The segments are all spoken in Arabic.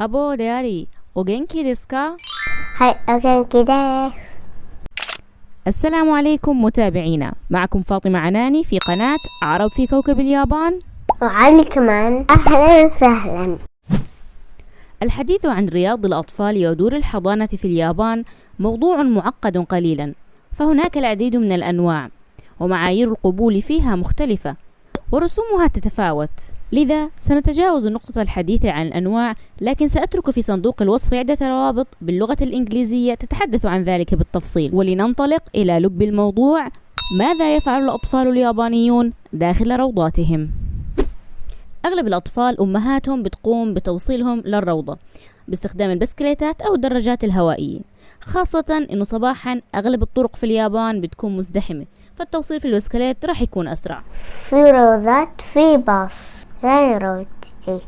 أبو دياري وجينكي ديسكا. はい、お元気です。 السلام عليكم متابعينا، معكم فاطمة عناني في قناة عرب في كوكب اليابان. وعلي كمان أهلا وسهلا. الحديث عن رياض الأطفال ودور الحضانة في اليابان موضوع معقد قليلا، فهناك العديد من الأنواع ومعايير القبول فيها مختلفة ورسومها تتفاوت، لذا سنتجاوز نقطة الحديث عن الأنواع، لكن سأترك في صندوق الوصف عدة روابط باللغة الإنجليزية تتحدث عن ذلك بالتفصيل. ولننطلق إلى لب الموضوع: ماذا يفعل الأطفال اليابانيون داخل روضاتهم؟ أغلب الأطفال أمهاتهم بتقوم بتوصيلهم للروضة باستخدام البسكليتات أو الدراجات الهوائية، خاصة إنه صباحا أغلب الطرق في اليابان بتكون مزدحمة، فالتوصيل في البسكليت راح يكون أسرع. في روضات في باص زي روضتي.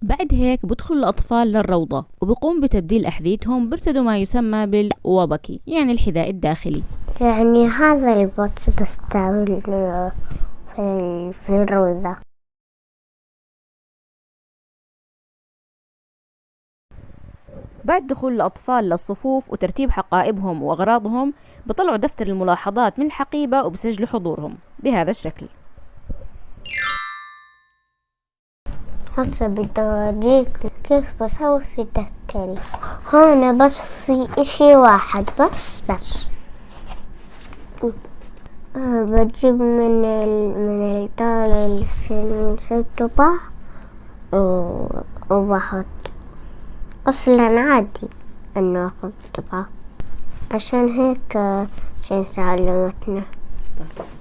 بعد هيك بدخل الأطفال للروضة وبقوم بتبديل أحذيتهم، بيرتدوا ما يسمى بالواباكي، يعني الحذاء الداخلي. يعني هذا الباص بستعمل في الروضة. بعد دخول الأطفال للصفوف وترتيب حقائبهم وأغراضهم، بطلعوا دفتر الملاحظات من الحقيبة وبسجلوا حضورهم بهذا الشكل. هسه بدي أوريك كيف بسوي في دفتري. هون بس في إشي واحد بس بجيب من الدار السبتبة وبحط. أصلا عادي أنه أخذ طبعة، عشان هيك عشان تعلمتنا،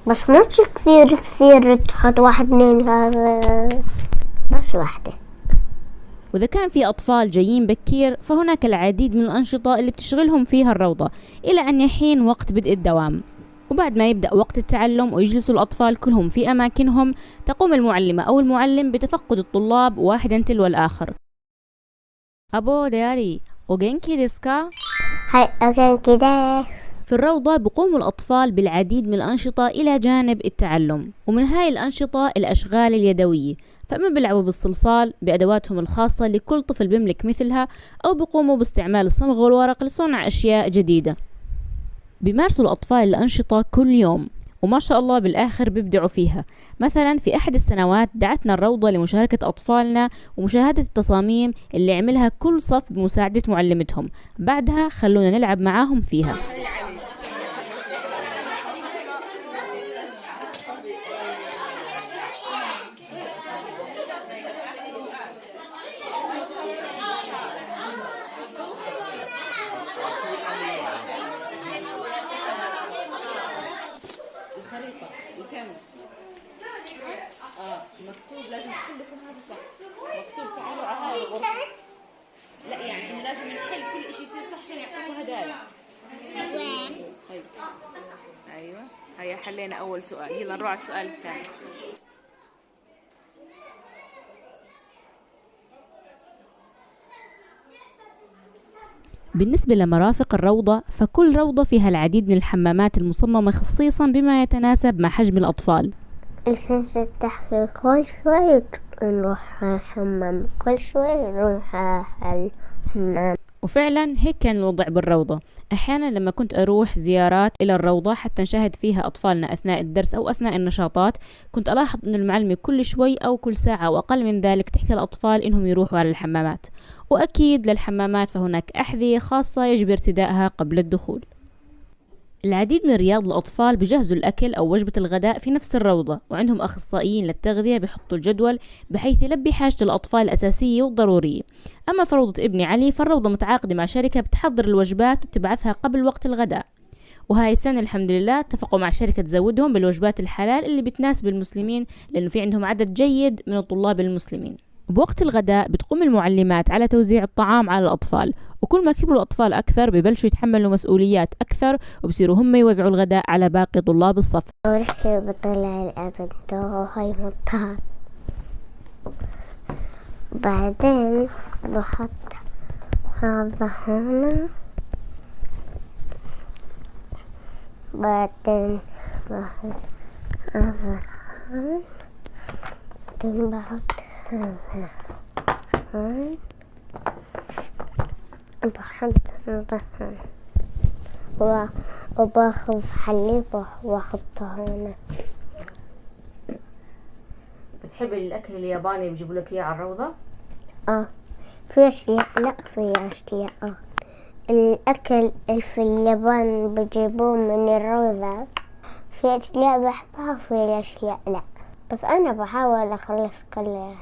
بس مش كثير تحط 1 2 3، بس واحدة. وإذا كان في أطفال جايين بكير فهناك العديد من الأنشطة اللي بتشغلهم فيها الروضة إلى أن يحين وقت بدء الدوام. وبعد ما يبدأ وقت التعلم ويجلسوا الأطفال كلهم في أماكنهم، تقوم المعلمة أو المعلم بتفقد الطلاب واحدا تلو الآخر. أبو دياري وجينكي ديسكا. هاي أوكي كده. في الروضة بقوم الأطفال بالعديد من الأنشطة إلى جانب التعلم، ومن هاي الأنشطة الأشغال اليدوية، فأما بيلعبوا بالصلصال بأدواتهم الخاصة لكل طفل بيملك مثلها، أو بيقوموا باستعمال الصمغ والورق لصنع أشياء جديدة. بيمارسوا الأطفال الأنشطة كل يوم وما شاء الله بالآخر بيبدعوا فيها. مثلا في أحد السنوات دعتنا الروضة لمشاركة أطفالنا ومشاهدة التصاميم اللي عملها كل صف بمساعدة معلمتهم، بعدها خلونا نلعب معاهم فيها. الخريطة الكنز مكتوب، لازم كلكم هذا صح، مكتوب تعالوا على هاي الغرفة. لا يعني إنه لازم نحل كل إشي يصير صح عشان يعطوكوا هدايا. وين؟ أيوة هيا حلينا أول سؤال، يلا نروح على السؤال الثاني. بالنسبة لمرافق الروضة، فكل روضة فيها العديد من الحمامات المصممة خصيصا بما يتناسب مع حجم الأطفال. السنسة تحكي كل شوي نروح على الحمام، كل شوي نروح على الحمام. وفعلا هيك كان الوضع بالروضة. أحيانا لما كنت أروح زيارات إلى الروضة حتى نشاهد فيها أطفالنا أثناء الدرس أو أثناء النشاطات، كنت ألاحظ أن المعلمة كل شوي أو كل ساعة أو أقل من ذلك تحكي الأطفال إنهم يروحوا على الحمامات. وأكيد للحمامات فهناك أحذية خاصة يجب ارتدائها قبل الدخول. العديد من رياض الأطفال بجهزوا الأكل أو وجبة الغداء في نفس الروضة، وعندهم أخصائيين للتغذية بيحطوا الجدول بحيث يلبي حاجة الأطفال الأساسية والضرورية. أما في روضة ابني علي فالروضة متعاقدة مع شركة بتحضر الوجبات وبتبعثها قبل وقت الغداء، وهاي السنة الحمد لله اتفقوا مع شركة تزودهم بالوجبات الحلال اللي بتناسب المسلمين، لأنه في عندهم عدد جيد من الطلاب المسلمين. بوقت الغداء بتقوم المعلمات على توزيع الطعام على الأطفال، وكل ما كبروا الأطفال أكثر ببلشوا يتحملوا مسؤوليات أكثر وبصيروا هم يوزعوا الغداء على باقي طلاب الصف. ورحت بطلع الأبد وهاي مطار، بعدين بحط هذا هنا بعدين بحط هذا بعدين بحط هذا بحط هذا وباخذ حليب واحطه هنا. بتحب الأكل الياباني بيجيبوا لك إياه على الروضة؟ في أشياء لا في أشياء الأكل اللي في اليابان بيجيبوه من الروضة، في أشياء بحبها وفي أشياء لا، بس أنا بحاول أخلص كلها.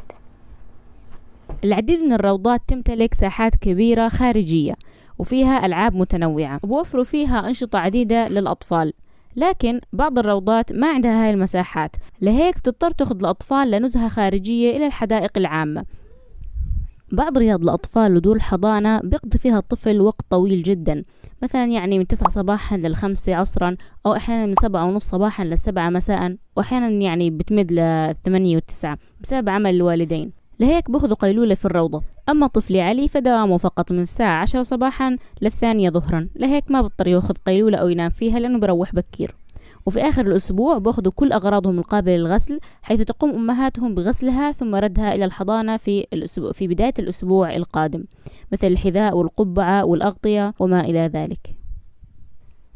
العديد من الروضات تمتلك ساحات كبيرة خارجية وفيها ألعاب متنوعة وبوفروا فيها أنشطة عديدة للأطفال، لكن بعض الروضات ما عندها هاي المساحات، لهيك بتضطر تأخذ الأطفال لنزهة خارجية إلى الحدائق العامة. بعض رياض الأطفال ودور الحضانة بيقضي فيها الطفل وقت طويل جدا، مثلا يعني من 9 صباحا ل5 عصرا، أو أحيانا من 7:30 صباحا ل7 مساء، وأحيانا يعني بتمد ل8 و9 بسبب عمل الوالدين، لهيك بأخذوا قيلولة في الروضة. أما طفلي علي فدوامه فقط من الساعة 10 صباحا ل2 ظهرا، لهيك ما بضطر ياخذ قيلولة أو ينام فيها لأنه بروح بكير. وفي آخر الأسبوع بأخذوا كل أغراضهم القابلة للغسل، حيث تقوم أمهاتهم بغسلها ثم ردها إلى الحضانة في بداية الأسبوع القادم، مثل الحذاء والقبعة والأغطية وما إلى ذلك.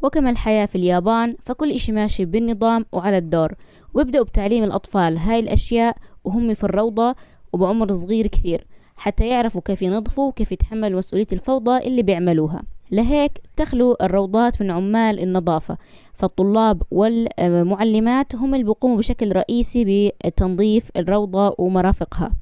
وكما الحياة في اليابان فكل إشي ماشي بالنظام وعلى الدور، وبيبدأوا بتعليم الأطفال هاي الأشياء وهم في الروضة وبعمر صغير كثير، حتى يعرفوا كيف ينظفوا وكيف يتحملوا مسؤولية الفوضى اللي بيعملوها. لهيك تخلو الروضات من عمال النظافة، فالطلاب والمعلمات هم اللي بيقوموا بشكل رئيسي بتنظيف الروضة ومرافقها.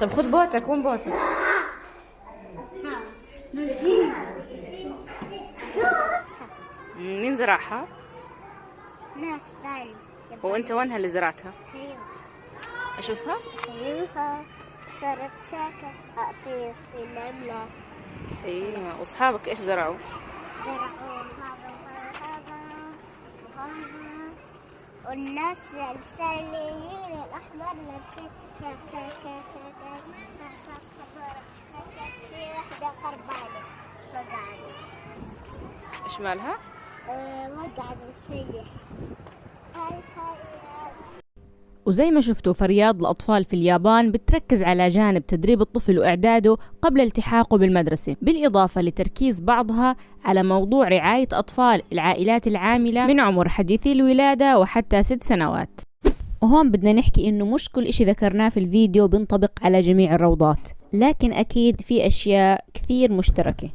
طب خد بوتك، وين بوتك؟ مين زرعها؟ ناس ثاني. وانت وينها اللي زرعتها؟ أيوة. اشوفها؟ أيوة صارت شاكة في النملة. ايوه. واصحابك ايش زرعوا؟ زرعوا هذا والناس الساليين الأحمر في واحدة خربانة وقعت. ايش مالها؟ وقعت بتسيح. وزي ما شفتوا فرياض الأطفال في اليابان بتركز على جانب تدريب الطفل وإعداده قبل التحاقه بالمدرسة، بالإضافة لتركيز بعضها على موضوع رعاية أطفال العائلات العاملة من عمر حديثي الولادة وحتى 6 سنوات. وهون بدنا نحكي إنه مش كل إشي ذكرناه في الفيديو بنطبق على جميع الروضات، لكن أكيد في أشياء كثير مشتركة.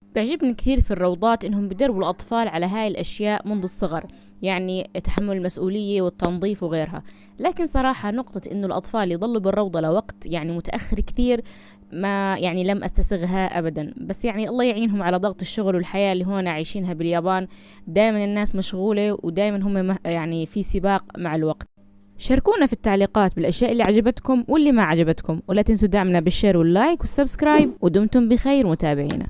بيعجبني كثير في الروضات إنهم بدربوا الأطفال على هاي الأشياء منذ الصغر، يعني تحمل المسؤولية والتنظيف وغيرها. لكن صراحة نقطة إنه الأطفال يضلوا بالروضة لوقت يعني متأخر كثير ما يعني لم أستسغها أبدا، بس يعني الله يعينهم على ضغط الشغل والحياة اللي هون عايشينها باليابان. دائما الناس مشغولة ودائما هم يعني في سباق مع الوقت. شاركونا في التعليقات بالأشياء اللي عجبتكم واللي ما عجبتكم، ولا تنسوا دعمنا بالشير واللايك والسبسكرايب، ودمتم بخير متابعينا.